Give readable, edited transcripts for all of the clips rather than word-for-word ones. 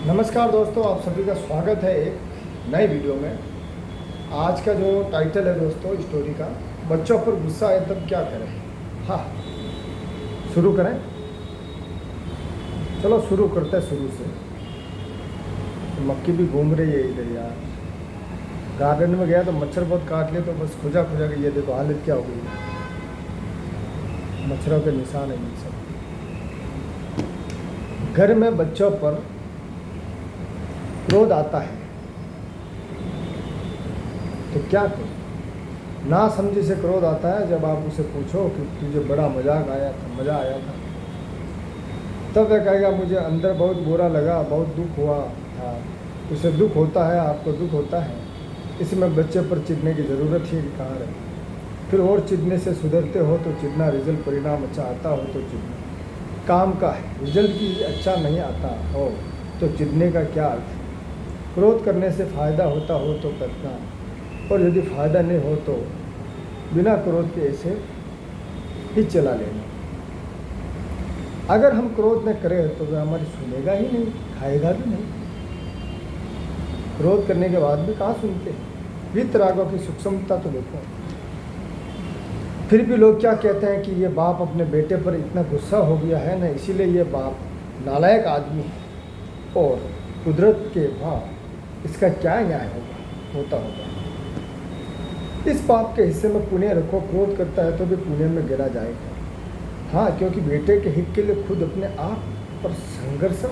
नमस्कार दोस्तों, आप सभी का स्वागत है एक नई वीडियो में। आज का जो टाइटल है दोस्तों स्टोरी का, बच्चों पर गुस्सा आए तब क्या करें। हाँ, शुरू करें। चलो शुरू करते हैं शुरू से। तो मक्खी भी घूम रही है इधर यार। गार्डन में गया तो मच्छर बहुत काट लिए, तो बस खुजा खुजा के ये देखो हालत क्या हो गई है। मच्छरों के निशान है ये सब। घर में बच्चों पर क्रोध आता है तो क्या करो। ना समझी से क्रोध आता है जब आप उसे पूछो कि तुझे बड़ा मजाक आया था, मज़ा आया था, तब वह कहेगा मुझे अंदर बहुत बुरा लगा, बहुत दुख हुआ था। उसे दुख होता है, आपको दुख होता है। इसमें बच्चे पर चिढ़ने की ज़रूरत ही कहाँ है। फिर और चिढ़ने से सुधरते हो तो चिढ़ना, रिजल्ट परिणाम अच्छा आता हो तो चिढ़ना काम का है। रिजल्ट की अच्छा नहीं आता हो तो चिढ़ने का क्या अर्थ है। क्रोध करने से फ़ायदा होता हो तो करना, और यदि फ़ायदा नहीं हो तो बिना क्रोध के ऐसे ही चला लेना। अगर हम क्रोध न करें तो वह हमारी सुनेगा ही नहीं, खाएगा भी नहीं। क्रोध करने के बाद भी कहाँ सुनते हैं। वीतरागों की सूक्ष्मता तो देखो। फिर भी लोग क्या कहते हैं कि ये बाप अपने बेटे पर इतना गुस्सा हो गया है ना, इसीलिए ये बाप नालायक आदमी है। और कुदरत के भाव इसका क्या न्याय होता होगा। इस बाप के हिस्से में पुण्य रखो, क्रोध करता है तो भी पुण्य में गिरा जाएगा। हाँ, क्योंकि बेटे के हित के लिए खुद अपने आप पर संघर्ष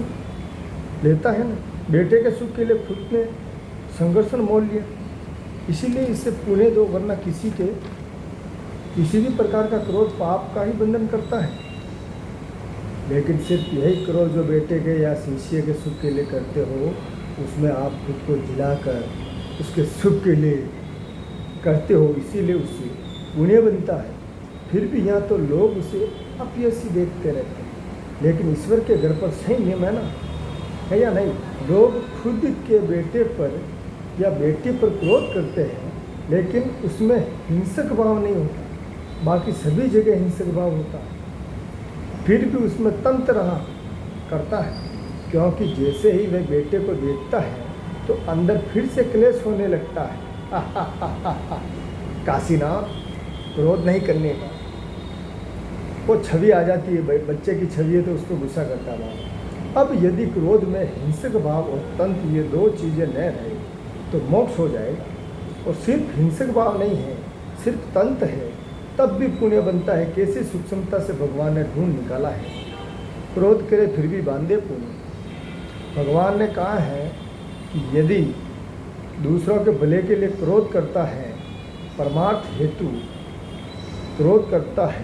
लेता है ना। बेटे के सुख के लिए खुद ने संघर्ष मोल लिया, इसीलिए इससे पुण्य दो, वरना किसी भी प्रकार का क्रोध पाप का ही बंधन करता है। लेकिन सिर्फ यही क्रोध जो बेटे के या शिष्य के सुख के लिए करते हो, उसमें आप खुद को जिलाकर उसके सुख के लिए करते हो, इसीलिए उससे पुण्य बनता है। फिर भी यहाँ तो लोग उसे अपयशी देखते रहते हैं, लेकिन ईश्वर के घर पर सही नियम है ना, है या नहीं। लोग खुद के बेटे पर या बेटी पर क्रोध करते हैं, लेकिन उसमें हिंसक भाव नहीं होता। बाकी सभी जगह हिंसक भाव होता है, फिर भी उसमें तंत्र रहा करता है। क्योंकि जैसे ही वह बेटे को देखता है तो अंदर फिर से क्लेश होने लगता है। काशीनाथ, क्रोध नहीं करने का। वो छवि आ जाती है, बच्चे की छवि है तो उसको गुस्सा करता है। अब यदि क्रोध में हिंसक भाव और तंत्र ये दो चीज़ें न रहे तो मोक्ष हो जाएगा। और सिर्फ हिंसक भाव नहीं है, सिर्फ तंत्र है, तब भी पुण्य बनता है। कैसी सूक्ष्मता से भगवान ने ढूंढ निकाला है। क्रोध करे फिर भी बांधे पुण्य। भगवान ने कहा है कि यदि दूसरों के भले के लिए क्रोध करता है, परमार्थ हेतु क्रोध करता है,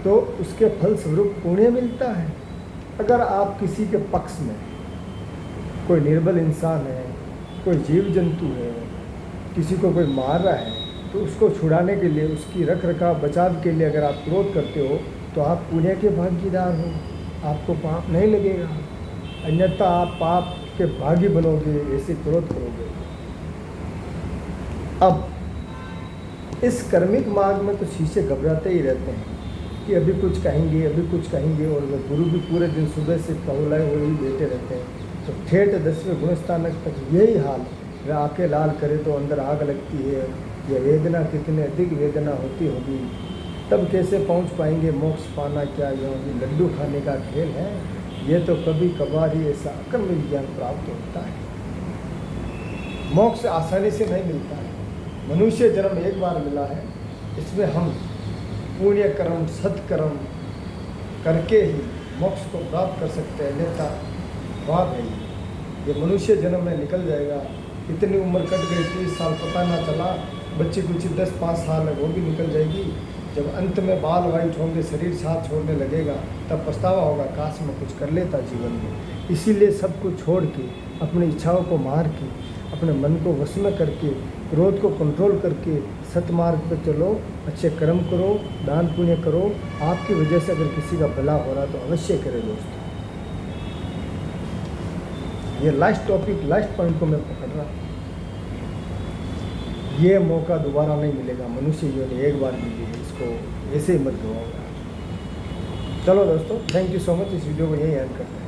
तो उसके फल स्वरूप पुण्य मिलता है। अगर आप किसी के पक्ष में, कोई निर्बल इंसान है, कोई जीव जंतु है, किसी को कोई मार रहा है, तो उसको छुड़ाने के लिए, उसकी रख रखाव बचाव के लिए अगर आप क्रोध करते हो तो आप पुण्य के भागीदार हो, आपको पाप नहीं लगेगा। अन्यथा आप पाप के भागी बनोगे, ऐसे क्रोध करोगे। अब इस कर्मिक मार्ग में तो शीशे घबराते ही रहते हैं कि अभी कुछ कहेंगे, अभी कुछ कहेंगे, और वह गुरु भी पूरे दिन सुबह से कहुलाए हुए ही बैठे रहते हैं। तो ठेठ 10वें गुणस्थानक तक यही हाल। वह आके लाल करे तो अंदर आग लगती है। यह वेदना कितने अधिक वेदना होती होगी, तब कैसे पहुंच पाएंगे। मोक्ष पाना क्या यह लड्डू खाने का खेल है। ये तो कभी कभार ही ऐसा अकर्म ज्ञान प्राप्त होता है। मोक्ष आसानी से नहीं मिलता है। मनुष्य जन्म एक बार मिला है, इसमें हम पुण्य कर्म सत्कर्म करके ही मोक्ष को प्राप्त कर सकते हैं। अन्यथा बात है ये मनुष्य जन्म में निकल जाएगा। इतनी उम्र कट गई, 30 साल पता ना चला। बच्ची कुछ 10-5 साल है, वो भी निकल जाएगी। जब अंत में बाल वाइट होंगे, शरीर साथ छोड़ने लगेगा, तब पछतावा होगा, काश मैं कुछ कर लेता जीवन में। इसीलिए सब कुछ छोड़ के, अपनी इच्छाओं को मार के, अपने मन को वश में करके, क्रोध को कंट्रोल करके सतमार्ग पर चलो, अच्छे कर्म करो, दान पुण्य करो। आपकी वजह से अगर किसी का भला हो रहा तो अवश्य करें दोस्तों। ये लास्ट टॉपिक, लास्ट पॉइंट को मैं पकड़ रहा हूँ। ये मौका दोबारा नहीं मिलेगा। मनुष्य योनि एक बार मिली है, इसको ऐसे ही मत गवाओ। चलो दोस्तों, थैंक यू सो मच। इस वीडियो को यहीं एंड करते हैं।